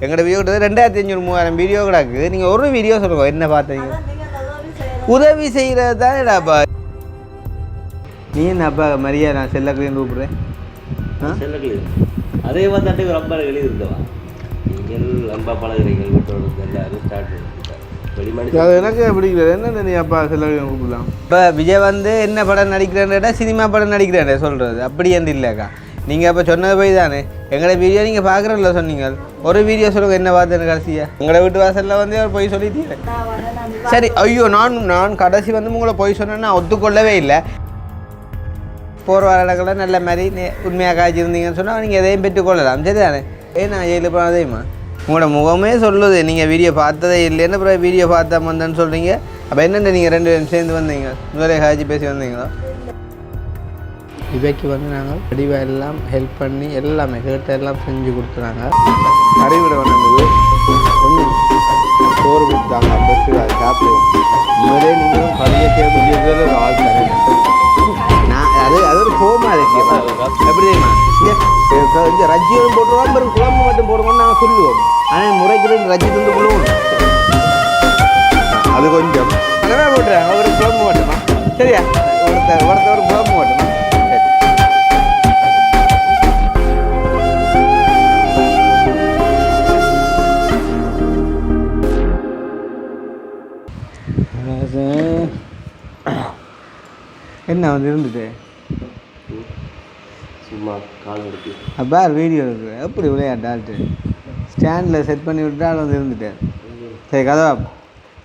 எங்களோட வீடியோ கிட்ட 2500 3000 வீடியோ கிடக்கு. நீங்கள் ஒரு வீடியோ சொல்லுங்க என்ன பார்த்தீங்க. உதவி செய்கிறது தானேடாப்பா. நீ என்னப்பா மரியா நான் செல்லக்கிலேன்னு கூப்பிட்றேன். செல்லக்கிளி அதே பார்த்தாட்டி ஒரு அம்பா எழுதி இருக்கவா நீங்கள் அம்பா பழகிறீர்கள் வீட்டோட எல்லாரும் ஸ்டார்ட் பண்ணிட்டாங்க. அது எனக்கு பிடிக்கிறது என்ன நீ அப்பா செல்லக்கிலேன்னு கூப்பிடலாம். இப்போ விஜய் வந்து என்ன படம் நடிக்கிறேன்டா சினிமா படம் நடிக்கிறேன் சொல்கிறது அப்படி என்று இல்லைக்கா. நீங்கள் இப்போ சொன்னது போய் தானே எங்களோட வீடியோ நீங்கள் பார்க்குறதில்ல சொன்னீங்க. ஒரு வீடியோ சொல்லுங்கள் என்ன பார்த்து கடைசியாக உங்களோட வீட்டு வாசலில் வந்து அவர் போய் சொல்லிட்டீங்க. சரி ஐயோ நான் கடைசி வந்து உங்களை போய் சொன்னேன்னு நான் ஒத்துக்கொள்ளவே இல்லை. போகிற வர இடங்களில் நல்ல மாதிரி உண்மையாக காய்ச்சிருந்தீங்கன்னு சொன்னால் நீங்கள் எதையும் பெற்றுக்கொள்ளலாம். சரி தானே நான் ஜெயிலில் போனதையுமா உங்களோட முகமே சொல்லுது நீங்கள் வீடியோ பார்த்ததே இல்லைன்னு அப்புறம் வீடியோ பார்த்தா வந்தேன்னு சொல்கிறீங்க. அப்போ என்னென்ன நீங்கள் 2 பேரும் சேர்ந்து வந்தீங்க முதலே காய்ச்சி பேசி வந்தீங்களோ. இவைக்கு வந்து நாங்கள் வடிவாக எல்லாம் ஹெல்ப் பண்ணி எல்லாமே கேட்ட எல்லாம் செஞ்சு கொடுத்துறாங்க. கறிவிட வந்தது கொஞ்சம் சோறு கொடுத்தாங்க. அப்போ அது சாப்பிடுவோம். முதலே நீங்களும் கறியை தேர்வு ஒரு ஆள் தரேன். நான் அது ஒரு கோமா இருக்கு. எப்படி தெரியுமா கொஞ்சம் ரஜ்ஜியும் போட்டுருவோம் பிறகு குழம்பு மட்டும் போடுவோம்னு நாங்கள் சொல்லுவோம். ஆனால் முறைக்கு ரஜ்ஜி துண்டு போடுவோம். அது கொஞ்சம் அங்கே போட்டுறாங்க ஒரு குழம்பு மட்டுமா. சரியா ஒருத்தர் குழம்பு மட்டுமா. என்ன வந்து இருந்துட்டு சும்மா கால் எடுத்து அப்பா வீடியோ இருக்குது எப்படி விளையாட்டாட்டு ஸ்டாண்டில் செட் பண்ணி விட்டால் வந்து இருந்துட்டேன். சரி கதவா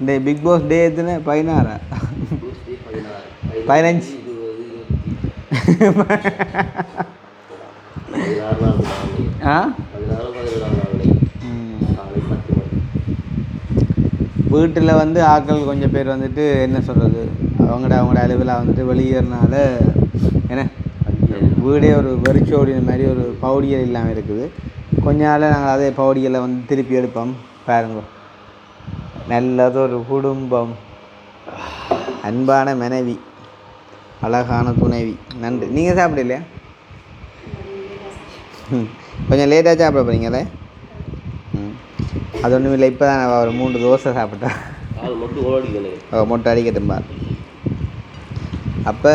இந்த பிக் பாஸ் டே எத்தனை 16 15 வீட்டில் வந்து ஆட்கள் கொஞ்சம் பேர் வந்துட்டு என்ன சொல்கிறது அவங்களோட அளவில் வந்துட்டு வெளியேறினால என்ன வீடே ஒரு வெறிச்சோடின மாதிரி ஒரு பவுடியல் இல்லாமல் இருக்குது. கொஞ்ச நாள் நாங்கள் அதே பவுடியலை வந்து திருப்பி எடுப்போம். பாருங்க நல்லதொரு குடும்பம் அன்பான மனைவி அழகான துணைவி நன்றி. நீங்கள் சாப்பிடலையா? கொஞ்சம் லேட்டாக சாப்பிட போகிறீங்களே. அது ஒன்றும் இல்லை. இப்போ தான் நான் ஒரு 3 தோசை சாப்பிட்டேன். மொட்டை அடிக்கட்டும்பா. அப்போ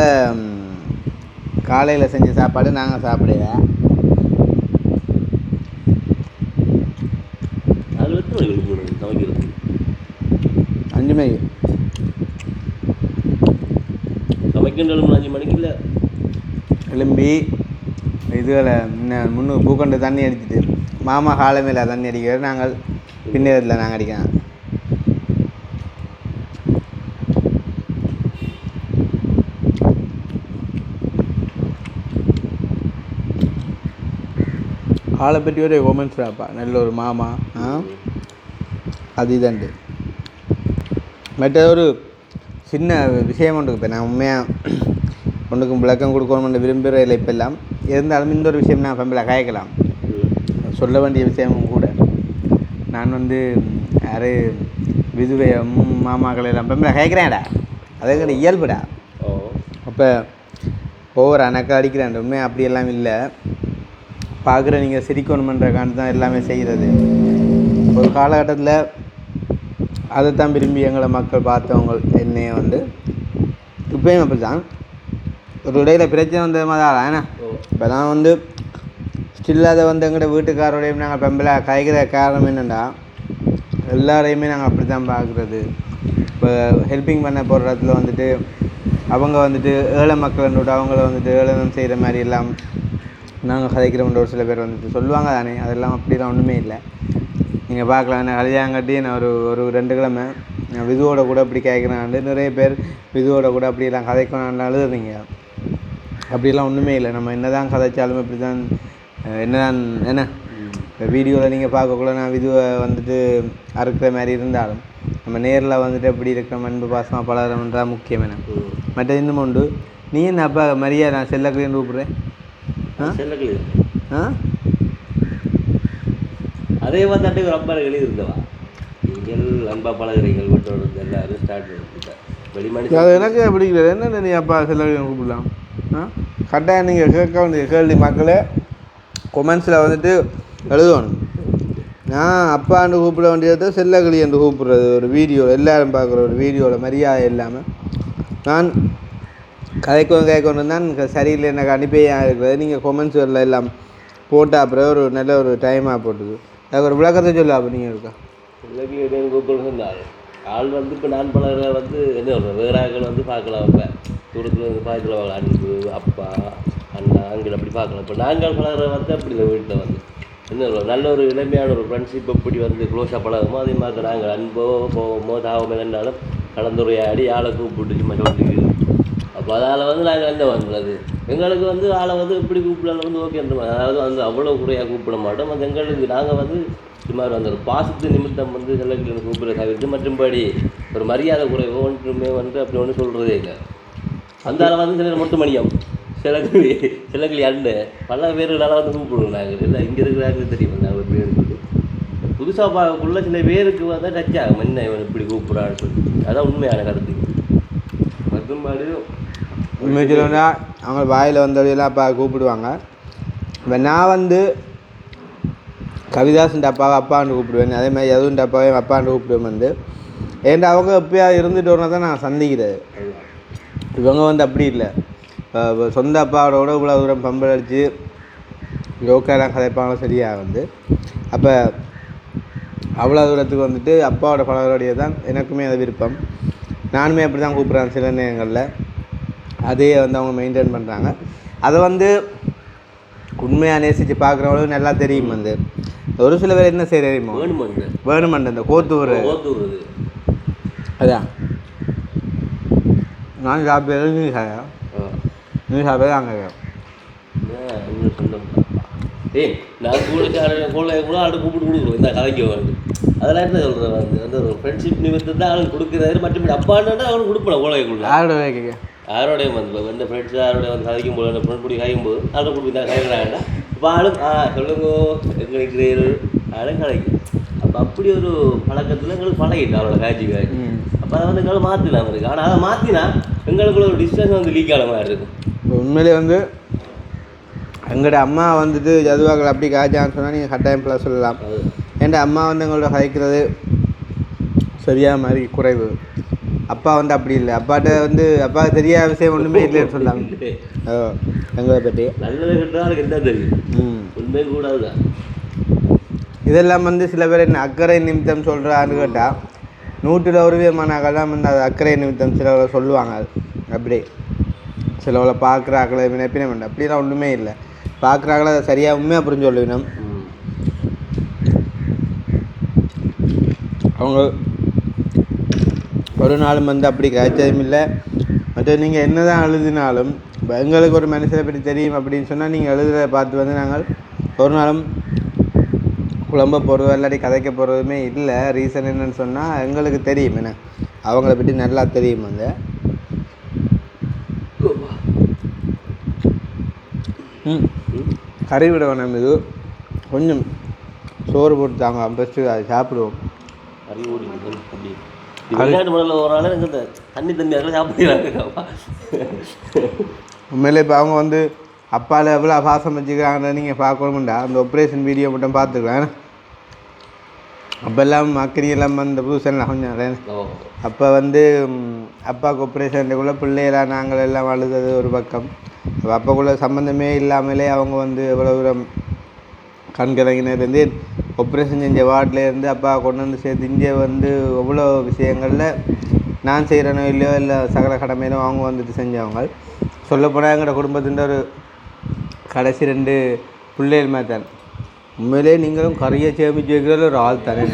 காலையில் செஞ்ச சாப்பாடு நாங்கள் சாப்பிடுவேன். அஞ்சு மணிக்கு சமைக்கின்ற 5 மணிக்கு இல்லை எலும்பி இதுகளை முன்னுக்கு பூக்கொண்டு தண்ணி அடிச்சுட்டு மாமா காலை மேலே தண்ணி அடிக்கிறது. நாங்கள் பின்னேரத்தில் நாங்கள் அடிக்கிறோம். ஆளை பற்றி ஒரு கொமெண்ட்ஸ் ராப்பா நல்ல ஒரு மாமா அது இதண்டு. மற்ற ஒரு சின்ன விஷயம் ஒன்று இப்போ நான் உண்மையாக ஒன்றுக்கும் விளக்கம் கொடுக்கணும்னு விரும்புகிற இல்லை. இப்போ எல்லாம் இருந்தாலும் இந்த ஒரு விஷயம் நான் ஃபேமிலியில் காய்க்கலாம் சொல்ல வேண்டிய விஷயமும் கூட. நான் வந்து யார் விதுவை மாமாக்கள் எல்லாம் ஃபேமிலியில் காய்க்கிறேன்டா அது கூட இயல்புடா. அப்போ ஒவ்வொரு அணக்கா அடிக்கிறேன் உண்மையாக அப்படியெல்லாம் இல்லை. பார்க்குற நீங்கள் சிரிக்கணுமன்றக்காண்டு தான் எல்லாமே செய்கிறது. ஒரு காலகட்டத்தில் அதைத்தான் விரும்பி எங்களை மக்கள் பார்த்தவங்க என்னையே வந்து இப்போயும் அப்படி தான் ஒரு இடையில் பிரச்சனை வந்த மாதிரி தான். ஏன்னா இப்போ நான் வந்து ஸ்டில் அதை வந்து எங்கள்கிட்ட வீட்டுக்காரோடையும் நாங்கள் பெம்பளை காய்க்கிற காரணம் என்னென்னா எல்லாரையுமே நாங்கள் அப்படி தான் பார்க்குறது. இப்போ ஹெல்ப்பிங் பண்ண போகிற இடத்துல வந்துட்டு அவங்க வந்துட்டு ஏழை மக்கள்ன்றோட அவங்கள வந்துட்டு ஏளனம் செய்கிற மாதிரி எல்லாம் நாங்கள் கதைக்கிறோம்ன்ற ஒரு சில பேர் வந்துட்டு சொல்லுவாங்க தானே. அதெல்லாம் அப்படிலாம் ஒன்றுமே இல்லை. நீங்கள் பார்க்கலாம் என்ன கல்யாணங்காட்டி நான் ஒரு 2 கிழமை நான் விதுவோட கூட அப்படி கேட்குறேன். நிறைய பேர் விதுவோட கூட அப்படிலாம் கதைக்கணும்னு அழுதுறீங்க. அப்படிலாம் ஒன்றுமே இல்லை. நம்ம என்ன தான் கதைச்சாலும் இப்படி தான் என்ன வீடியோவில் நீங்கள் பார்க்கக்குள்ள நான் விதுவை வந்துட்டு அறுக்கிற மாதிரி இருந்தாலும் நம்ம நேரில் வந்துட்டு எப்படி இருக்கிற அன்பு பாசமாக பழகிறோம்ன்றா முக்கியம். என்ன மற்ற இன்னும் உண்டு. நீ என்ன அப்பா மரியா நான் செல்லக்கிலேன்னு கூப்பிட்றேன். அதே பார்த்தாட்டி ஒரு அம்பா எழுதி இருக்கவா நீங்கள் அன்பா பழகிறீர்கள் வீட்டோட எல்லாரும் ஸ்டார்ட் பண்ணிட்டாங்க. அது எனக்கு பிடிக்கிறது என்ன நீ அப்பா செல்லக்கிலேன்னு கூப்பிடலாம். கட்டாயம் நீங்கள் கேட்க வேண்டிய கேள்வி மக்களே கொமெண்ட்ஸில் வந்துட்டு எழுதணும். நான் அப்பான்னு கூப்பிட வேண்டியதை செல்லக்கிளி என்று கூப்பிடுறது ஒரு வீடியோ எல்லோரும் பார்க்குற ஒரு வீடியோவில் மரியாதை இல்லாமல் நான் கேட்கணும் தான் சரியில்லை எனக்கு அனுப்பியாக இருக்கிறது நீங்கள் கொமெண்ட்ஸ் எல்லாம் போட்டால் அப்புறம் ஒரு நல்ல ஒரு டைமாக போட்டுது அதுக்கு ஒரு விளக்கத்தை சொல்ல அப்போ நீங்கள் இருக்கா செல்லக்கிளி கூப்பிட சொன்னார் ஆள் வந்து இப்போ நான் பலரை வந்து என்ன சொல்கிறேன் வேறு ஆட்கள் வந்து பார்க்கலாம் இப்போ தூரத்தில் வந்து பார்க்கலாம் அன்பு அப்பா அண்ணா அங்கே அப்படி பார்க்கலாம் இப்போ நாங்கள் பலரை வந்து அப்படி இல்லை வீட்டில் வந்து என்ன சொல்கிறோம் நல்ல ஒரு இளமையான ஒரு ஃப்ரெண்ட்ஷிப் எப்படி வந்து க்ளோஸாக பழகுமோ அதே மாதிரி நாங்கள் அன்போ போவோமோ தாவமோ என்னாலும் கலந்துரையாடி ஆளை கூப்பிட்டு சும்மா சொல்லி அப்போ அதால் வந்து நாங்கள் என்ன பண்ணுறது எங்களுக்கு வந்து ஆளை வந்து எப்படி கூப்பிடலாம் வந்து ஓகேன்ற அதாவது வந்து அவ்வளோ குறையாக கூப்பிட மாட்டோம் அது எங்களுக்கு நாங்கள் வந்து சுமார் அந்த ஒரு பாசத்து நிமித்தம் வந்து செல்லக்கிளி கூப்பிட தவிர்த்து மற்றும்படி ஒரு மரியாதை குறைவோ ஒன்றுமே வந்து அப்படி ஒன்றும் சொல்கிறதே இல்லை அந்த ஆளை வந்து சில மொட்டு மணியம் செல்லக்கிளி அண்டு பல பேர்களால் வந்து கூப்பிடுவோம் நாங்கள் இல்லை இங்கே இருக்கிறாங்க தெரியும் நாங்கள் ஒரு பேர் சொல்லி புதுசாக பார்க்கக்குள்ள சில பேருக்கு வந்து டச் ஆகும் என்ன இவன் இப்படி கூப்பிட்றான்னு சொல்லி அதான் உண்மையான கருத்து மற்றும்படி உண்மை சொல்லணும்னா அவங்க வாயில் வந்தவரையெல்லாம் அப்பா கூப்பிடுவாங்க இப்போ நான் வந்து கவிதாசன் அப்பாவை அப்பான்னு கூப்பிடுவேன் அதே மாதிரி எதுவும் அப்பாவையும் அப்பான்னு கூப்பிடுவேன் வந்து ஏன்டா அவங்க எப்பயா இருந்துட்டு வரணும் தான் நான் சந்திக்கிறது இவங்க வந்து அப்படி இல்லை சொந்த அப்பாவோட இவ்வளோ தூரம் பம்பல் அடித்து யோக்காலாம் கதைப்பாங்க சரியாக வந்து அப்போ அவ்வளோ தூரத்துக்கு வந்துட்டு அப்பாவோட பழகிறோடைய தான் எனக்குமே அது விருப்பம் நானுமே அப்படி தான் கூப்பிட்றேன் சில நேரங்களில் அதையே வந்து அவங்க மெயின்டைன் பண்ணுறாங்க அதை வந்து உண்மையாக நேசித்து பார்க்குறவங்களுக்கு நல்லா தெரியும் வந்து ஒரு சில பேர் என்ன செய்ய தெரியுமோ வேணுமண்டு இந்த கோத்தூர் அதான் நான் சாப்பிட்றது நீ சாப்பியா நீ சாப்பிட்றது அங்கே ஏய் நான் கூட ஆடு கூப்பிட்டு கொடுக்குறோம் இந்த கலைக்கு வந்து அதெல்லாம் என்ன சொல்கிறேன் வந்து அந்த ஒரு ஃப்ரெண்ட்ஷிப் நிமித்தம் தான் அவனுக்கு கொடுக்குறாரு மற்றபடி அப்பான்னா அவனுக்கு கொடுப்பேன் கோலைக்குள்ள யாரோடைய வந்து எந்த ஃப்ரெண்ட்ஸ் யாரோடைய வந்து கதைக்கும் போது அந்த ஃப்ரெண்ட் பிடி காய்க்கும் போது அதை கொடுத்து கதைக்கிறாங்கடா இப்போ ஆளும் சொல்லுங்க எங்களுக்கு ஆளும் கதைக்கும் அப்போ அப்படி ஒரு பழக்கத்தில் எங்களுக்கு பழகிட்டு அவரோட காய்ச்சி அப்போ அதை வந்து எங்களால் மாற்றினாங்க இருக்குது ஆனால் அதை மாற்றினா எங்களுக்குள்ள ஒரு டிஸ்டன்ஸ் வந்து லீக் ஆன மாதிரி இருக்கும் உண்மையிலே வந்து எங்களோட அம்மா வந்துட்டு ஜதுவாக்கள் அப்படி காய்ச்சான்னு சொன்னால் நீங்கள் கட்டாயம் பிள்ளை சொல்லலாம் ஏன்டா அம்மா வந்து எங்களோட கதைக்கிறது சரியாக மாதிரி குறைவு அப்பா வந்து அப்படி இல்லை அப்பாட்ட வந்து அப்பாவுக்கு தெரியாத விஷயம் ஒன்றுமே இல்லைன்னு சொல்லாங்க எங்களை பற்றி நல்லது கிட்டா அதுக்கு என்ன தெரியும் உண்மை கூடாது இதெல்லாம் வந்து சில பேர் என்ன அக்கறை நிமித்தம் சொல்கிறான்னு கேட்டால் 100% விதமானாக்கெல்லாம் வந்து அது அக்கறை நிமித்தம் சிலவளை சொல்லுவாங்க அப்படி சிலவளை பார்க்குறாக்களை வினப்பின வேண்டாம் அப்படிலாம் ஒன்றுமே இல்லை பார்க்குறாக்களை அதை சரியாக உண்மையாக புரிஞ்சு சொல்லுவினோம் அவங்க ஒரு நாளும் வந்து அப்படி காய்ச்சதும் இல்லை மற்ற நீங்கள் என்ன தான் எழுதினாலும் இப்போ எங்களுக்கு ஒரு மனுஷனை பற்றி தெரியும் அப்படின்னு சொன்னால் நீங்கள் எழுதுறதை பார்த்து வந்து நாங்கள் ஒரு நாளும் குழம்ப போகிறதோ இல்லாட்டி கதைக்க போகிறதுமே இல்லை ரீசன் என்னன்னு சொன்னால் எங்களுக்கு தெரியும் என்ன அவங்கள பற்றி நல்லா தெரியும் அந்த கறி விட வேணாம் இது கொஞ்சம் சோறு போட்டு தாங்க ஃபஸ்ட்டு அதை சாப்பிடுவோம் விளையாட்டு மடலில் ஒரு நாள் எங்கே தண்ணி தண்ணியாக சாப்பிடுறாங்க உண்மையிலே இப்போ அவங்க வந்து அப்பாவில் எவ்வளோ பாசம் வச்சுக்கிறாங்கன்னு நீங்கள் பார்க்கணுமுண்டா அந்த ஆப்ரேஷன் வீடியோ மட்டும் பார்த்துக்கலாம் அப்போல்லாம் மக்கள் எல்லாம் அந்த புதுசெல்லாம் கொஞ்சம் அப்போ வந்து அப்பாவுக்கு ஆப்ரேஷனுக்குள்ளே பிள்ளைகளாக நாங்கள் எல்லாம் அழுதது ஒரு பக்கம் அப்போக்குள்ளே சம்மந்தமே இல்லாமலே அவங்க வந்து எவ்வளோ தூரம் கண்கலங்கினேருந்து ஆப்ரேஷன் செஞ்ச வார்டிலேருந்து அப்பா கொண்டு வந்து சேர்த்து இங்கே வந்து எவ்வளோ விஷயங்களில் நான் செய்கிறனோ இல்லையோ இல்லை சகல கடமையிலும் அவங்க வந்துட்டு செஞ்சவங்க சொல்லப்போனால் எங்களோட குடும்பத்தின் ஒரு கடைசி 2 பிள்ளைகள் மாதிரி தான் உண்மையிலே நீங்களும் கறியை சேமித்து வைக்கிற ஒரு ஆள் தானே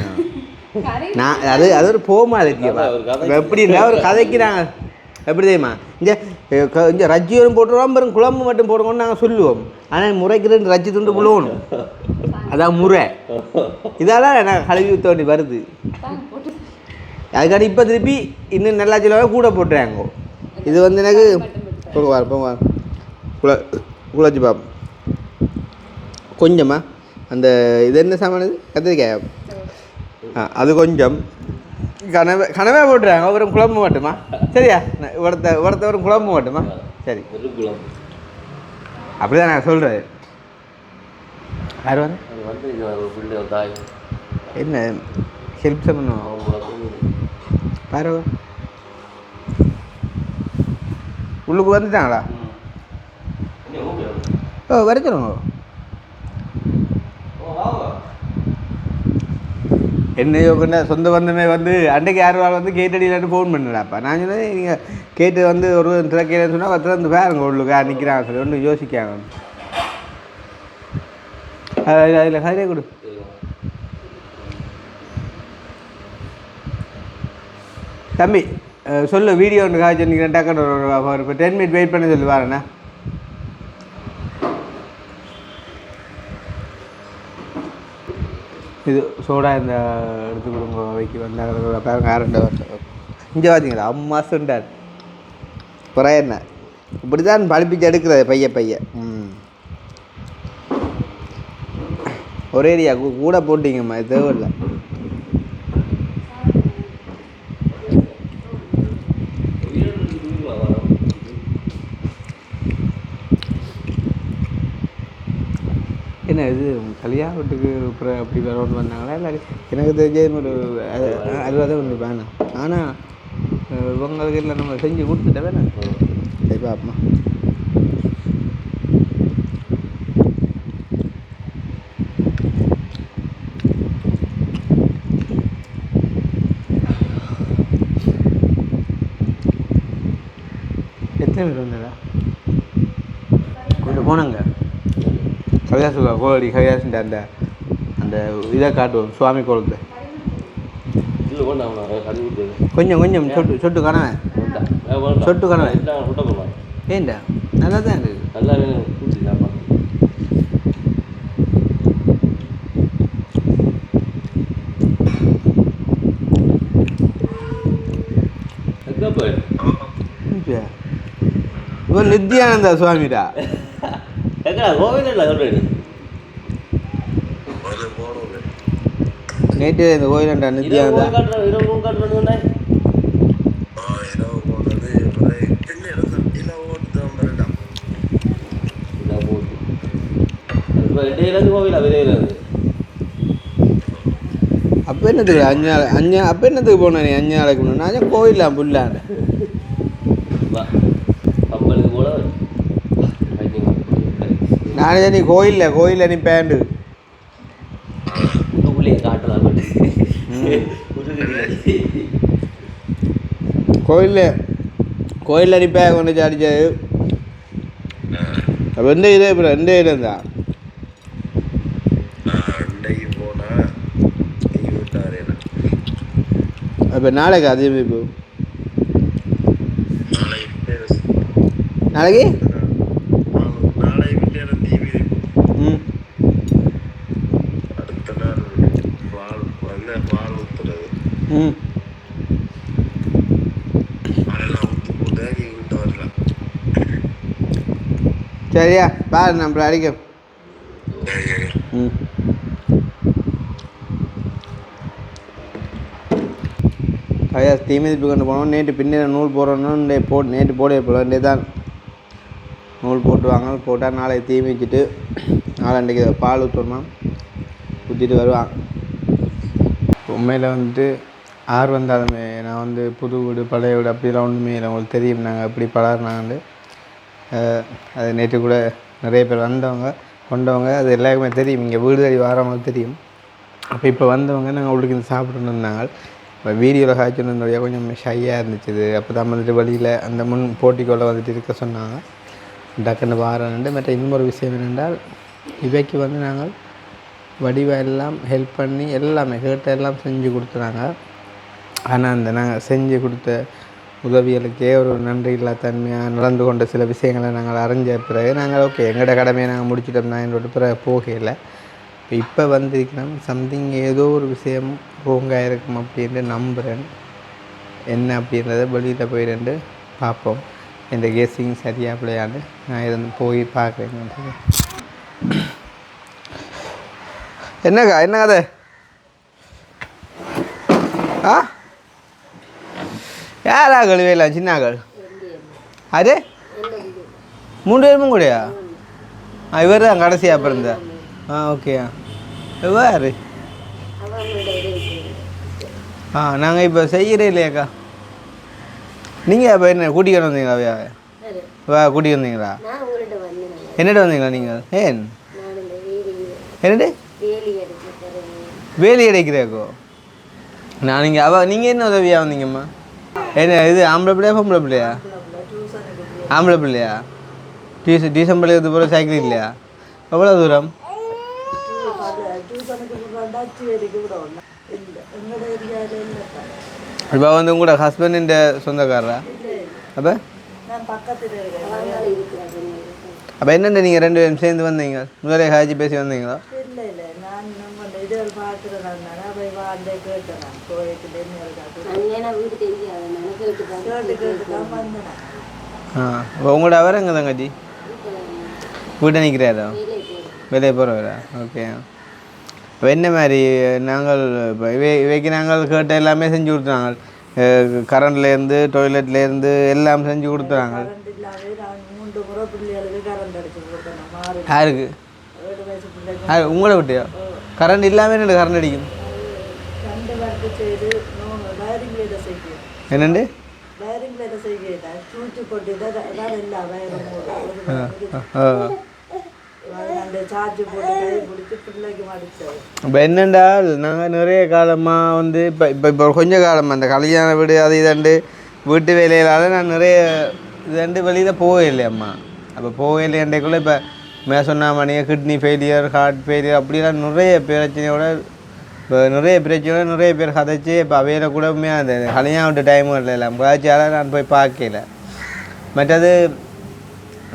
நான் அது அது ஒரு போமாதிரியப்பா எப்படின்னா ஒரு கதைக்கு நாங்கள் எப்படி தெரியுமா இங்கே ரஜ்ஜியும் போட்டுருவோம் பாருங்க குழம்பு மட்டும் போடுவோம்னு நாங்கள் சொல்லுவோம் ஆனால் முறைக்கு ரஜ்ஜி துண்டு புழுவணும் அதான் முறை இதெல்லாம் நான் கழுவி ஊற்ற வேண்டி வருது அதுக்காண்டி இப்போ திருப்பி இன்னும் நல்லா சிலவாக கூட போட்டுறாங்க இது வந்து எனக்கு போவார் குழச்சி பாப்போம் கொஞ்சமா அந்த இது என்ன சாமானது கத்திரிக்காய் அது கொஞ்சம் கனவே போட்டுறாங்க ஒரு குழம்பு மட்டுமா சரியா ஒருத்தவரும் குழம்பு மட்டுமா சரி அப்படிதான் நான் சொல்கிறேன் யார் வந்து பிள்ளை தாய் என்ன ஹெல்ப் பண்ணுவோம் பாரு உள்ளுக்கு வந்துட்டாங்களா ஓ வர சொல்லுங்க என்ன யோகன்னா சொந்த பந்தமே வந்து அன்றைக்கு யார் வந்து கேட் அடியிலான்னு ஃபோன் பண்ணலாப்பா நான் சொன்னேன் நீங்கள் கேட்டு வந்து ஒரு திறக்கையிலன்னு சொன்னால் பத்து வந்து பாருங்க உள்ளுக்கா நிற்கிறாங்க சொல்லி ஒன்றும் யோசிக்காங்க அதில் சரியாக கொடு தம்பி சொல்லு வீடியோ ஒன்று காய்ச்சி நிற்கிறேன் டக்குன்னு ஒரு இப்போ 10 மினிட் வெயிட் பண்ண சொல்லி வரேண்ணா இது சோடா இந்த எடுத்து கொடுங்க வைக்க வந்தாங்க பாருங்க ஆரண்ட இங்கே பார்த்தீங்களா அம்மா சொண்டார் அப்புறம் என்ன இப்படி தான் பழிப்பிச்சு எடுக்கிறது பைய ஒரேடியா கூட போட்டிங்கம்மா இது தேவையில்லை என்ன இது கல்யாண வீட்டுக்கு அப்புறம் அப்படி வரணும்னு வந்தாங்களா இல்லை எனக்கு தெரிஞ்ச ஒரு 60 ஒன்று வேணாம் ஆனால் இவங்களுக்கு இல்லை நம்ம செஞ்சு கொடுத்துட்ட வேணாம் சரி பாப்பா எத்தனை பேர் வந்ததா கொஞ்சம் போனாங்க கையாசுக்கா கோழி கையாசுன்ற அந்த அந்த இதை காட்டுவோம் சுவாமி கோலத்தை கொஞ்சம் கொஞ்சம் சொட்டு சொட்டு கணவன் சொட்டு கணவன் ஏண்டா நல்லா தான் இருக்குது நல்லா இவன் நித்யானந்தா சுவாமிடா நேற்று இந்த கோயிலண்டா நித்யானந்தா அப்போ என்னத்துக்கு அப்போ என்னத்துக்கு போனேன் நீ 5 நாளைக்கு முன்னாடி நான் கோயிலாம் புல்லாண்ட நானே நீ கோயிலில் நீ பேண்டு கோயிலில் நீ பே கொண்டு அடிச்சது அப்போ எந்த இதே இப்போ எந்த இருந்தா அப்போ நாளைக்கு அதே இப்போ நாளைக்கு சரியா பாரு நம்மள அடிக்க ஐயா தீமிதிப்பு கொண்டு போனோம் நேற்று பின்ன நூல் போடுறோன்னு நேற்று போட போல தான் நூல் போட்டுவாங்க போட்டால் நாளைக்கு தீ வச்சுட்டு நாளைக்கு பால் ஊற்றணுமா ஊற்றிட்டு வருவான் உண்மையில் வந்துட்டு வந்தாலுமே நான் வந்து புது வீடு பழைய வீடு அப்படிலாம் ஒன்றுமே இல்லை உங்களுக்கு தெரியும் நாங்கள் எப்படி பழகினாங்கன்னு அது நேற்று கூட நிறைய பேர் வந்தவங்க கொண்டவங்க அது எல்லாருக்குமே தெரியும் இங்கே வீடு தேடி வரவங்க தெரியும் அப்போ இப்போ வந்தவங்க நாங்கள் அவளுக்கு இந்த சாப்பிட்டுன்னு இருந்தாங்க இப்போ வீடியோவில் காய்ச்சணுடைய கொஞ்சம் ஷையாக இருந்துச்சு அப்போ தான் வந்துட்டு வழியில் அந்த முன் போட்டிக்கோளை வந்துட்டு இருக்க சொன்னாங்க டக்குன்னு வாரண்டு மற்ற இன்னொரு விஷயம் என்னென்றால் இவைக்கு வந்து நாங்கள் வடிவாக எல்லாம் ஹெல்ப் பண்ணி எல்லாமே கேட்ட எல்லாம் செஞ்சு கொடுத்துறாங்க ஆனால் அந்த நாங்கள் செஞ்சு கொடுத்த உதவிகளுக்கே ஒரு நன்றி இல்லா தன்மையாக நடந்து கொண்ட சில விஷயங்களை நாங்கள் அறிஞ்ச பிறகு நாங்கள் ஓகே எங்களோட கடமையை நாங்கள் முடிச்சுட்டோம்னா என்னோட பிறகு போகல இப்போ வந்திருக்கிறோம் சம்திங் ஏதோ ஒரு விஷயம் ரோங்காக இருக்கும் அப்படின்ட்டு நம்புகிறேன் என்ன அப்படின்றத வெளியில் போயிட்டு பார்ப்போம் இந்த கேஸிங் சரியாக பிள்ளையாண்டு நான் இருந்து போய் பார்க்குறேன் என்னக்கா என்ன கதை ஆ யாரா கழுவையில் சின்னாக்கள் அது 3 பேருமும் கூடயா இவர் தான் கடைசியாக பிறந்த ஓகேயா யார் நாங்கள் இப்போ செய்கிறே இல்லையாக்கா. நீங்கள் இப்போ என்ன கூட்டிகிட்டு வந்தீங்களா அவையாவை? கூட்டிகிட்டு வந்தீங்களா? என்னட்டு வந்தீங்களா நீங்கள்? ஏன் என்னட்டு வேலி அடைக்கிறேக்கோ? நான் நீங்கள் என்ன உதவியாக வந்தீங்கம்மா? என்ன இது ஆம்பளை பிள்ளையா பொம்பளை பிள்ளையா? ஆம்பளை பிள்ளையா? டிசம்பருக்கு போகிற சைக்கிள் இல்லையா? எவ்வளோ தூரம்? இப்போ வந்து உங்களோட ஹஸ்பண்ட் சொந்தக்காரரா? அப்போ அப்போ என்னென்ன நீங்கள் 2 பேரும் சேர்ந்து வந்தீங்க? முதலே காய்ச்சி பேசி வந்தீங்களா? உங்களோட அவர் எங்கே தங்கச்சி வீட்டை நிற்கிறாரா? வெளியே போகிறவரா? ஓகே. இப்போ என்ன மாதிரி நாங்கள் இப்போ இவைக்கு நாங்கள் கேட்ட எல்லாமே செஞ்சு கொடுத்துறாங்க. கரண்ட்லேருந்து டாய்லெட்லேருந்து எல்லாம் செஞ்சு கொடுத்துறாங்க. யாருக்கு? உங்களை விட்டியா? கரண்ட் இல்லாமல் என்ன கரண்ட் அடிக்கும்? என்னண்டு இப்போ என்னென்றால் நாங்கள் நிறைய காலமாக வந்து இப்போ கொஞ்ச காலமாக அந்த கல்யாண வீடு அது இதண்டு வீட்டு வேலையிலால் நான் நிறைய இதண்டு வெளியில் போகவே இல்லையம்மா. அப்போ போகவே இல்லையண்டைக்குள்ளே இப்போ சொன்ன மணியே கிட்னி ஃபெயிலியர், ஹார்ட் ஃபெயிலியர் அப்படிலாம் நிறைய பிரச்சனையோட இப்போ நிறைய பிரச்சனையோட நிறைய பேர் கதைச்சி இப்போ அவையில கூட அந்த கல்யாணம் விட்டு டைமும் இல்லை முகாச்சியால் நான் போய் பார்க்கல. மற்றது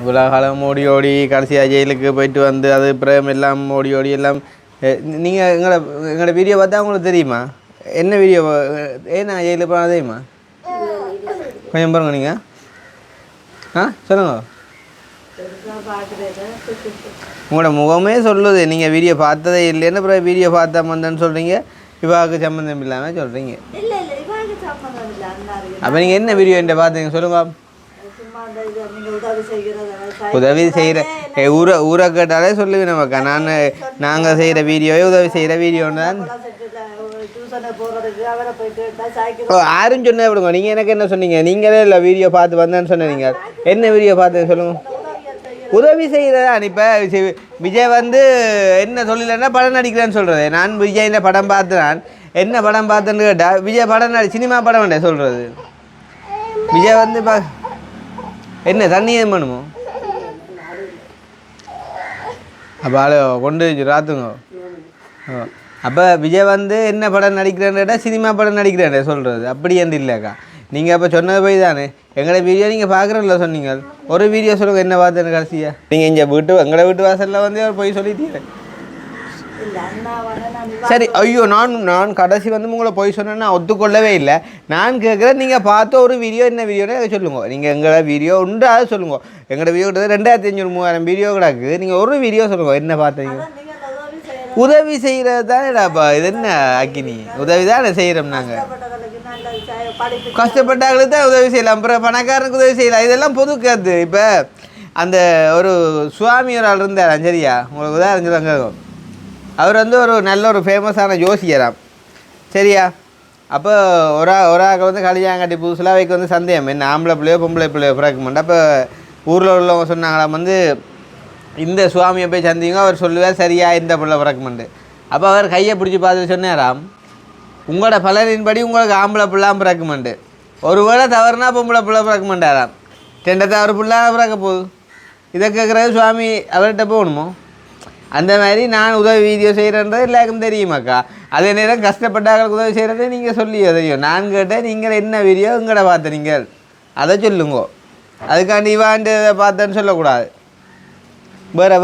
இவ்வளோ காலம் ஓடி ஓடி கடைசியாக ஜெயிலுக்கு போயிட்டு வந்து அது பிரேம் எல்லாம் ஓடி ஓடி எல்லாம். நீங்கள் எங்களோட வீடியோ பார்த்தா உங்களுக்கு தெரியுமா என்ன வீடியோ? நான் ஜெயிலுக்கு போனால் தெரியுமா? கொஞ்சம் பாருங்க நீங்கள். சொல்லுங்க. உங்களோட முகமே சொல்லுது நீங்கள் வீடியோ பார்த்ததே இல்லைன்னு அப்புறம் வீடியோ பார்த்தா வந்தேன்னு சொல்கிறீங்க. இவாவுக்கு சம்மந்தம் இல்லாமல் சொல்கிறீங்க. அப்போ நீங்கள் என்ன வீடியோ என்கிட்ட பார்த்தீங்க சொல்லுங்க. உதவி செய்கிற ஊரை கேட்டாலே சொல்லுவேன் நமக்கா. நாங்கள் செய்கிற வீடியோவே உதவி செய்கிற வீடியோன்னு தான். யாரும் சொன்ன விடுங்க. நீங்கள் எனக்கு என்ன சொன்னீங்க? நீங்களே இல்லை வீடியோ பார்த்து வந்தேன்னு சொன்னீங்க. என்ன வீடியோ பார்த்து சொல்லுங்க. உதவி செய்கிறதா? இப்போ விஜய் வந்து என்ன சொல்லலைன்னா படம் நடிக்கிறேன்னு சொல்கிறது. நான் விஜயின் படம் பார்த்துனான். என்ன படம் பார்த்தேன்னு கேட்டால் விஜய் படம் சினிமா படம் வேண்டாம் சொல்கிறது. விஜய் வந்து என்ன தண்ணி ஏன் பண்ணுமோ? அப்போ ஆளு கொண்டு ராத்துங்க. அப்போ விஜய் வந்து என்ன படம் நடிக்கிறேன்னு கேட்டால் சினிமா படம் நடிக்கிறேன் சொல்கிறது. அப்படி என்று இல்லைக்கா. நீங்கள் அப்போ சொன்னது போய் தானே எங்களை வீடியோ நீங்கள் பார்க்குறதில்ல சொன்னீங்க. ஒரு வீடியோ சொல்லுங்கள் என்ன பார்த்தேன்னு கடைசியாக. நீங்கள் இங்கே எங்களை வீட்டு வாசலில் வந்து போய் சொல்லிட்டீங்க. சரி ஐயோ நான் கடைசி வந்து உங்களை போய் சொன்னேன்னா ஒத்துக்கொள்ளவே இல்லை. நான் கேட்குறேன் நீங்கள் பார்த்த ஒரு வீடியோ என்ன வீடியோன்னு சொல்லுங்க. நீங்கள் எங்களை வீடியோ உண்டு அதை சொல்லுங்க. எங்களோட வீடியோ கிட்ட 2500-3000 வீடியோ கிடக்கு. நீங்கள் ஒரு வீடியோ சொல்லுங்க என்ன பார்த்தீங்க. உதவி செய்கிறது தானேடாப்பா. இது என்ன அக்கினி உதவி தானே செய்கிறோம். நாங்கள் கஷ்டப்பட்டாங்களுக்கு தான் உதவி செய்யலாம். அப்புறம் பணக்காரனுக்கு உதவி செய்யலாம். இதெல்லாம் பொது கருத்து. இப்போ அந்த ஒரு சுவாமி ஒரு ஆள் இருந்தார் சரியா? உங்களுக்கு உதாரணம் சொல்லுவாங்க. அவர் வந்து ஒரு நல்ல ஒரு ஃபேமஸான ஜோசியராம் சரியா? அப்போ ஒரு ஆள் வந்து கல்யாணம் கட்டி புதுசில் அவைக்கு வந்து சந்தேகம் என்ன ஆம்பளை பிள்ளையோ பொம்பளை பிள்ளையோ பிறக்க மாட்டேன். அப்போ ஊரில் உள்ளவங்க சொன்னாங்களாம் வந்து இந்த சுவாமியை போய் சந்திங்க அவர் சொல்லுவார் சரியா இந்த பிள்ளை பிறக்குமெண்டு. அப்போ அவர் கையை பிடிச்சி பார்த்து சொன்னாராம் உங்களோட பலனின்படி உங்களுக்கு ஆம்பளை பிள்ளாம் பிறக்குமெண்டு. ஒரு வேளை தவறுனா பொம்பளை பிள்ளை பிறக்க மாட்டாராம். 2 தவறு பிள்ளை பிறக்க போகுது. இதை கேட்குறது சுவாமி அவர்கிட்ட போகணுமோ? அந்த மாதிரி நான் உதவி வீடியோ செய்கிறன்றது எல்லாருக்கும் தெரியுமாக்கா. அதே நேரம் கஷ்டப்பட்டாங்களுக்கு உதவி செய்கிறது நீங்கள் சொல்லி தெரியும். நான் கேட்டேன் நீங்கள் என்ன வீடியோ உங்களோட பார்த்த நீங்கள் அதை சொல்லுங்க. அதுக்காண்டி இவாண்டு பார்த்தேன்னு சொல்லக்கூடாது.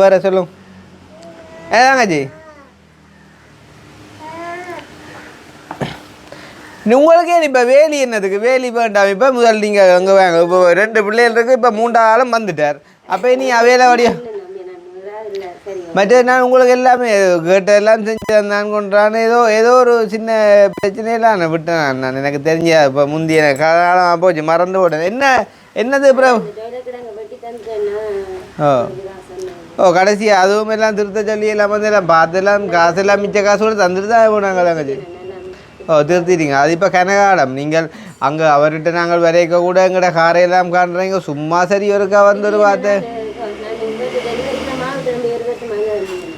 வேறு சொல்லுங்க. ஏதாங்கச்சி உங்களுக்கே இப்போ வேலி என்னதுக்கு? வேலி வேண்டாம். இப்போ முதல் நீங்கள் அங்கே வாங்க. இப்போ 2 பிள்ளைகள் இருக்குது. இப்போ 3ஆவது ஆளும் வந்துட்டார். அப்போ நீ அவையில வடியா மற்ற நான் உங்களுக்கு எல்லாமே கேட்ட எல்லாம் செஞ்சு தந்தான் கொண்டான்னு ஏதோ ஒரு சின்ன பிரச்சனையெல்லாம் நான் விட்டேன். நான் எனக்கு தெரிஞ்ச இப்போ முந்தைய காலம் போச்சு மறந்து போட்டேன். என்னது அப்புறம் கடைசியாக அதுவும் எல்லாம் திருத்த சொல்லி எல்லாம் வந்து எல்லாம் பார்த்தெல்லாம் காசெல்லாம் மிச்ச காசு கூட தந்துட்டு தான் போனாங்க. தாங்கச்சி ஓ திருத்திட்டீங்க. அது இப்போ கனகாலம் நீங்கள் அங்கே அவர்கிட்ட நாங்கள் வரைக்க கூட எங்கட காரையெல்லாம் காண்றீங்க சும்மா சரி ஒருக்கா வந்து பார்த்து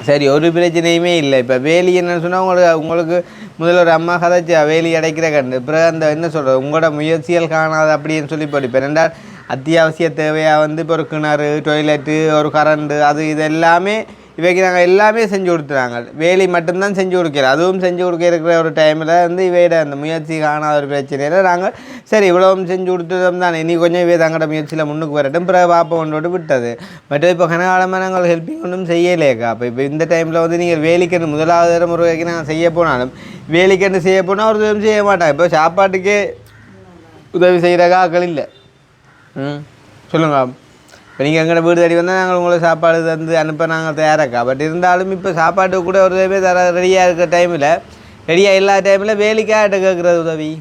சரி ஒரு பிரச்சனையுமே இல்லை. இப்போ வேலி என்னன்னு சொன்னால் உங்களுக்கு முதல்ல ஒரு அம்மா கதைச்சா வேலி அடைக்கிற கண்டு பிறகு அந்த என்ன சொல்கிறது உங்களோட முயற்சிகள் காணாது அப்படின்னு சொல்லி படிப்பேன். ரெண்டால் அத்தியாவசிய தேவையாக வந்து இப்போ ஒரு கிணறு டொய்லெட்டு ஒரு கரண்டு அது இது எல்லாமே இவைக்கு நாங்கள் எல்லாமே செஞ்சு கொடுத்துறாங்க. வேலி மட்டும்தான் செஞ்சு கொடுக்கிறோம். அதுவும் செஞ்சு கொடுக்க இருக்கிற ஒரு டைமில் வந்து இவையிட அந்த முயற்சி காணாத ஒரு பிரச்சனையில் நாங்கள் சரி இவ்வளவும் செஞ்சு கொடுத்ததும் தானே இனி கொஞ்சம் இவை தங்களோட முயற்சியில் முன்னுக்கு வரட்டும் பிறகு பாப்பா கொண்டு விட்டது. மற்ற இப்போ கனகாலமாக நாங்கள் ஹெல்ப்பிங் ஒன்றும் செய்யலேக்கா. இப்போ இந்த டைமில் வந்து நீங்கள் வேலிக்கன்று முதலாவது முறைக்கு நாங்கள் செய்ய போனாலும் வேலிக்கன்று செய்ய போனால் ஒரு உதவி செய்ய மாட்டாங்க. இப்போ சாப்பாட்டுக்கே உதவி செய்கிறக்கா ஆக்கள் இல்லை. சொல்லுங்க. இப்போ நீங்கள் எங்களோட வீடு தேடி வந்தால் நாங்கள் உங்களை சாப்பாடு தந்து அனுப்ப நாங்கள் தயாராக்கா. பட் இருந்தாலும் இப்போ சாப்பாட்டுக்கு கூட ஒரு உதவி தர ரெடியாக இருக்கிற டைமில் ரெடியாக எல்லா டைமில் வேலைக்காகிட்ட கேட்குறது உதவி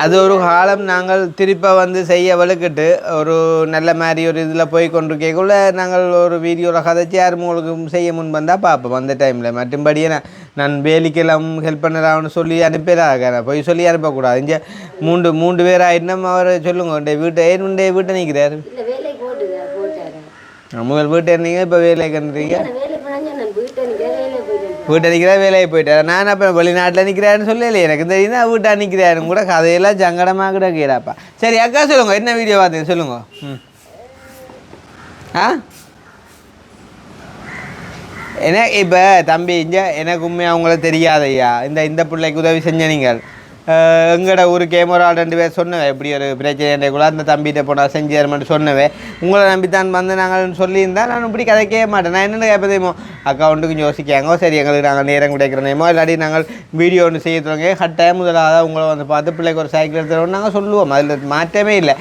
அது ஒரு காலம் நாங்கள் திருப்ப வந்து செய்ய வலுக்கிட்டு ஒரு நல்ல மாதிரி ஒரு இதில் போய் கொண்டு கேட்குள்ள நாங்கள் ஒரு வீடியோவில் கதைச்சி யாரும் உங்களுக்கு செய்ய முன் வந்தால் பார்ப்போம் அந்த டைமில். மற்றும்படியே நான் வேலிக்கெல்லாம் ஹெல்ப் பண்ணுறான்னு சொல்லி அனுப்பிடாங்க போய் சொல்லி அனுப்பக்கூடாது. இங்கே மூன்று பேர் ஆயிட்டுனா அவர் சொல்லுங்க உண்டே வீட்டை நிற்கிறாரு முதல் வீட்டை இருந்தீங்க இப்போ வேலை கண்டுறீங்க வீட்டை நிற்கிறா வேலையை போயிட்டார். நான் அப்போ வெளிநாட்டில் நிற்கிறாருன்னு சொல்லலையே எனக்கு தெரியுது வீட்டை நிற்கிறாருன்னு கூட கதையெல்லாம் சங்கடமாக கூட கேடாப்பா. சரி அக்கா சொல்லுங்க என்ன வீடியோ பார்த்தீங்க சொல்லுங்க. என்ன இப்போ தம்பி இங்கே எனக்கு உண்மையாக அவங்கள தெரியாதையா இந்த பிள்ளைக்கு உதவி செஞ்ச நீங்கள் எங்கட ஒரு கேமரா 2 பேர் சொன்னவே இப்படி ஒரு பிரச்சனை கூட அந்த தம்பிகிட்ட போனால் செஞ்சு தரமாட்டு சொன்னவே உங்களை நம்பித்தான் வந்து நாங்கள் சொல்லியிருந்தால் நான் இப்படி கதைக்கவே மாட்டேன். நான் என்னென்ன கேட்பதையுமோ அக்கௌண்ட்டுக்கு யோசிக்காங்க சரி எங்களுக்கு நாங்கள் நேரம் கிடைக்கிறோமோ இல்லாட்டி நாங்கள் வீடியோ ஒன்று செய்ய தொடங்க கட்டாயம் முதலாக உங்களை வந்து பார்த்து பிள்ளைக்கு ஒரு சைக்கிள் எடுத்துகிறோன்னு நாங்கள் சொல்லுவோம். அதில் மாற்றமே இல்லை.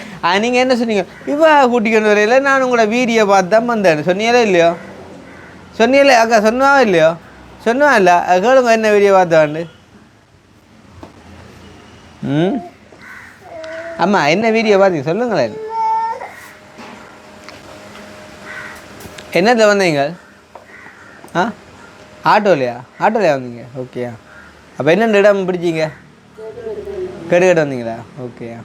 நீங்கள் என்ன சொன்னீங்க இவ கூட்டிக்கொண்டு வரையில் நான் உங்களோட வீடியோ பார்த்து தான் வந்தேன் சொன்னீங்களே இல்லையோ சொன்னீங்களே அக்கா சொன்னவா இல்லையோ சொன்னவா இல்லை கேளுங்க என்ன வீடியோ பார்த்தாண்டு ஆமாம் என்ன வீடியோ பார்த்தீங்க சொல்லுங்களேன். என்னத்தில் வந்தீங்க? ஆட்டோலையா வந்தீங்க? ஓகேயா. அப்போ என்னென்ன இடம் பிடிச்சிங்க? கேட்டு வந்தீங்களா? ஓகேயா.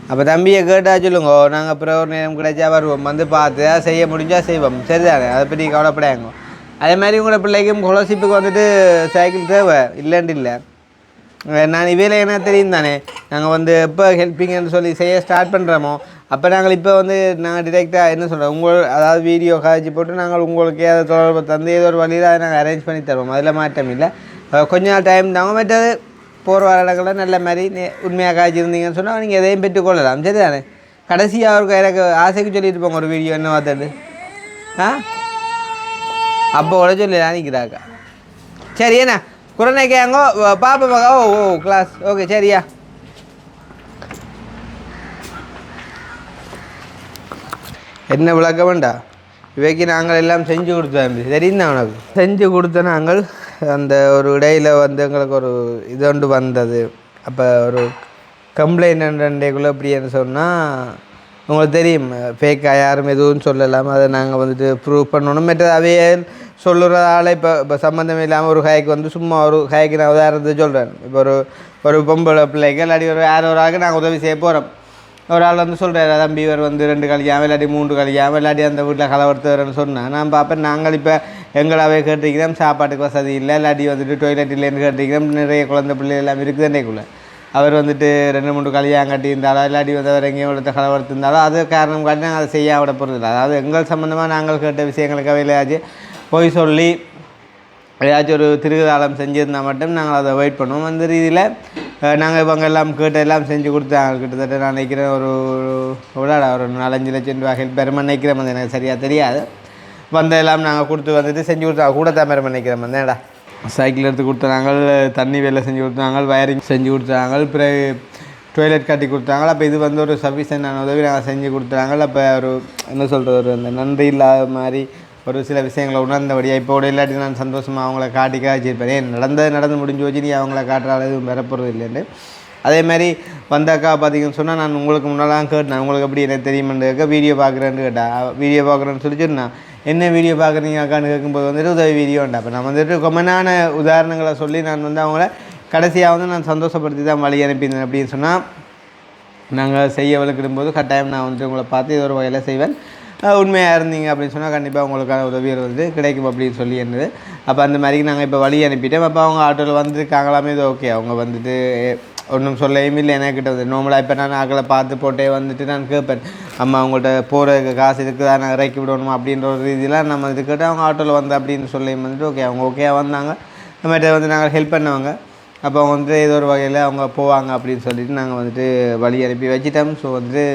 அப்போ தம்பியை கேட்டால் சொல்லுங்க நாங்கள் அப்புறம் ஒரு நேரம் கிடைச்சா வருவோம் வந்து பார்த்து செய்ய முடிஞ்சால் செய்வோம் சரிதானே அதை பற்றி கவலைப்படாங்க. அதே மாதிரி உங்களோட பிள்ளைக்கும் ஸ்காலர்ஷிப்புக்கு வந்துட்டு சைக்கிள் தேவை இல்லைன்ட்டு இல்லை. நான் இவையில் என்ன தெரியும் தானே நாங்கள் வந்து எப்போ ஹெல்ப்பிங்னு சொல்லி செய்ய ஸ்டார்ட் பண்ணுறோமோ அப்போ நாங்கள் இப்போ வந்து நாங்கள் டிரெக்டாக என்ன சொல்கிறோம் அதாவது வீடியோ காய்ச்சி போட்டு நாங்கள் உங்களுக்கு ஏதாவது தொடர்பு தந்து ஏதோ ஒரு வழியில் அதை நாங்கள் அரேஞ்ச் பண்ணி தருவோம். அதில் மாற்றம் இல்லை. கொஞ்ச நாள் டைம் தாங்க மற்றது போகிற வர இடங்களில் நல்ல மாதிரி உண்மையாக காய்ச்சிருந்தீங்கன்னு சொன்னால் நீங்கள் எதையும் பெற்றுக்கொள்ளலாம் சரி தானே. கடைசியாக அவருக்கு எனக்கு ஆசைக்கு சொல்லிட்டு போங்க ஒரு வீடியோ என்ன பார்த்துட்டு அப்போ கூட சொல்லி நினைக்கிறாக்கா சரி என்ன குரனை கேங்கோ பாப்பா மகா ஓ கிளாஸ் ஓகே சரியா. என்ன விளக்க வேண்டாம் இவைக்கு நாங்கள் எல்லாம் செஞ்சு கொடுத்தோம் சரின்னா உனக்கு செஞ்சு கொடுத்த நாங்கள் அந்த ஒரு இடையில் வந்து எங்களுக்கு ஒரு இது ஒன்று வந்தது. அப்போ ஒரு கம்ப்ளைண்ட்க்குள்ளே எப்படின்னு சொன்னால் உங்களுக்கு தெரியும் ஃபேக்காக யாரும் எதுவும் சொல்லலாமல் அதை நாங்கள் வந்துட்டு ப்ரூவ் பண்ணணும். மற்றது அவையே சொல்லுறதால இப்போ சம்மந்தம் இல்லாமல் ஒரு ஹேக்கு வந்து சும்மா ஒரு ஹேக்கு நான் உதாரணத்துக்கு சொல்கிறேன். இப்போ ஒரு பொம்பளை பிள்ளைக்கு இல்லாட்டி யார் ஒரு ஆளுக்கு நாங்கள் உதவி செய்ய போகிறோம். ஒரு ஆள் வந்து சொல்கிறார் தம்பி இவர் வந்து 2 கழிக்காமல் இல்லாட்டி 3 கழிக்காமல் இல்லாட்டி அந்த வீட்டில் கலவரத்துறன்னு சொன்னால் நான் பார்ப்பேன் நாங்கள் இப்போ எங்களாவே கேட்டிருக்கிறோம் சாப்பாட்டுக்கு வசதி இல்லை இல்லாட்டி வந்துட்டு டொய்லெட் இல்லைன்னு கேட்டிருக்கிறோம் நிறைய குழந்தை பிள்ளை எல்லாம் இருக்குது அன்றைக்குள்ளே அவர் வந்துட்டு 2-3 கல்யாணம் கட்டியிருந்தாலும் இல்லாட்டி வந்து அவர் எங்கேயும் இவ்வளோ கலவரத்திருந்தாலும் அது காரணம் காட்டி நாங்கள் அதை செய்ய விட போகிறதில்ல. அதாவது எங்கள் சம்மந்தமாக நாங்கள் கேட்ட விஷயங்களுக்கு அவையிலாச்சும் போய் சொல்லி ஏதாச்சும் ஒரு திருவிழாலம் செஞ்சுருந்தால் மட்டும் நாங்கள் அதை வெயிட் பண்ணுவோம். அந்த ரீதியில் நாங்கள் இவங்க எல்லாம் கேட்டு எல்லாம் செஞ்சு கொடுத்தாங்க. கிட்டத்தட்ட நான் நினைக்கிறேன் ஒரு 4-5 லட்சம் ரூபா ஹெல்ப் பெருமை நினைக்கிறேன் வந்து எனக்கு சரியாக தெரியாது. வந்தெல்லாம் நாங்கள் கொடுத்து வந்துட்டு செஞ்சு கொடுத்தா கூட தான் பெருமை நினைக்கிறேன் வந்தேன்டா சைக்கிள் எடுத்து கொடுத்தாங்க தண்ணி வேலை செஞ்சு கொடுத்தாங்க வயரிங் செஞ்சு கொடுத்தாங்க பிறகு டொய்லெட் கட்டி கொடுத்தாங்க. அப்போ இது வந்து ஒரு சஃபிஷியன்டான உதவி நாங்கள் செஞ்சு கொடுத்தாங்க. அப்போ ஒரு என்ன சொல்கிறது ஒரு அந்த நன்றி இல்லாத மாதிரி ஒரு சில விஷயங்களை உணர்ந்தபடியாக இப்போ கூட இல்லாட்டி நான் சந்தோஷமாக அவங்கள காய்ச்சிருப்பேன். ஏன் நடந்து முடிஞ்சு வச்சு நீ அவங்கள காட்டுற அளவு வரப்போகிறது இல்லைன்னு. அதேமாதிரி வந்தாக்கா பார்த்தீங்கன்னு சொன்னால் நான் உங்களுக்கு முன்னெல்லாம் கேட்டேன் உங்களுக்கு எப்படி எனக்கு தெரியுமென்னு கேட்க வீடியோ பார்க்குறேன்னு கேட்டேன். வீடியோ பார்க்குறேன்னு சொல்லிச்சுருந்தேன் என்ன வீடியோ பார்க்குறீங்க அக்கான்னு கேட்கும்போது வந்துட்டு உதவி வீடியோண்டா. அப்போ நான் வந்துட்டு கொமனான உதாரணங்களை சொல்லி நான் வந்து அவங்கள கடைசியாக வந்து நான் சந்தோஷப்படுத்தி தான் வழி அனுப்பினேன் அப்படின்னு சொன்னால் நாங்கள் செய்ய வளர்க்கிடும்போது கட்டாயம் நான் வந்துட்டு உங்களை பார்த்து ஏதோ ஒரு வகையில் செய்வேன். உண்மையாக இருந்தீங்க அப்படின்னு சொன்னால் கண்டிப்பாக உங்களுக்கான உதவிகள் வந்து கிடைக்கும் அப்படின்னு சொல்லி இருந்தது. அப்போ அந்த மாதிரி நாங்கள் இப்போ வழி அனுப்பிட்டோம். அப்போ அவங்க ஆட்டோவில் வந்துருக்காங்களாமே, இது ஓகே. அவங்க வந்துட்டு ஒன்றும் சொல்லவும் இல்லை எனக்கிட்ட வந்து நார்மலாக இப்போ நான் ஆக்களை பார்த்து போட்டே வந்துட்டு நான் கேட்பேன், அம்மா அவங்கள்ட்ட போகிறதுக்கு காசு இருக்குதா, நான் இறக்கி விடணுமா அப்படின்ற ஒரு ரீதியில் நம்ம இது கேட்டு அவங்க ஆட்டோவில் வந்து அப்படின்னு சொல்லி வந்துட்டு ஓகே அவங்க ஓகேயாக வந்தாங்க. நம்மகிட்ட வந்து நாங்கள் ஹெல்ப் பண்ணுவாங்க. அப்போ அவங்க வந்துட்டு ஏதோ ஒரு வகையில் அவங்க போவாங்க அப்படின்னு சொல்லிட்டு நாங்கள் வந்துட்டு வழி அனுப்பி வச்சிட்டோம். ஸோ வந்துட்டு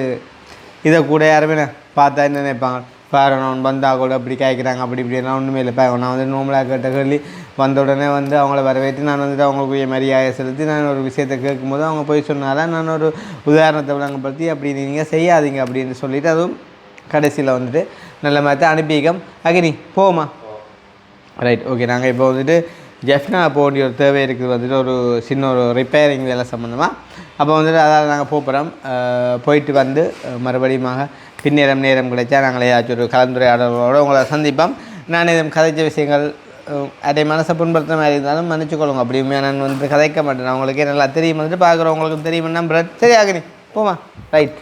இதை கூட யாருமே பார்த்தா என்ன நினைப்பாங்க, பாருன்னு வந்தால் கூட அப்படி கேட்குறாங்க அப்படி இப்படிலாம் ஒன்றுமே இல்லை. நான் வந்து நோம்பலாக கேட்ட கேள்வி வந்த உடனே வந்து அவங்கள வரவேற்று நான் வந்துட்டு அவங்களுக்குரிய மரியாதை செலுத்தி நான் ஒரு விஷயத்தை கேட்கும்போது அவங்க போய் சொன்னாலும் நான் ஒரு உதாரணத்தை விளங்கப்படுத்தி அப்படி நீங்கள் செய்யாதீங்க அப்படின்னு சொல்லிவிட்டு அதுவும் கடைசியில் வந்துட்டு நல்ல மாதிரி தான் அனுப்பிக்கோம். அகினி போமா ரைட் ஓகே. நாங்கள் இப்போ வந்துட்டு ஜெஃப்னா போக வேண்டிய ஒரு தேவை இருக்குது, வந்துட்டு ஒரு சின்ன ஒரு ரிப்பேரிங் வேலை சம்மந்தமாக. அப்போ வந்துட்டு அதால் நாங்கள் போகிறோம். போயிட்டு வந்து மறுபடியும் நேரம் கிடைச்சா நாங்கள் ஏதாச்சும் ஒரு கலந்துரையாடலோடு உங்களை சந்திப்போம். நான் இதை கதைச்ச விஷயங்கள் அதை மனசை புண்படுத்துற மாதிரி இருந்தாலும் மன்னிச்சுக்கொள்ளுங்க. அப்படியுமே நான் வந்து கதைக்க மாட்டேன், அவங்களுக்கே நல்லா தெரியும், வந்துட்டு பார்க்குறவங்களுக்கும் தெரியும் நம்புறேன். சரி ஆகினி போமா ரைட்.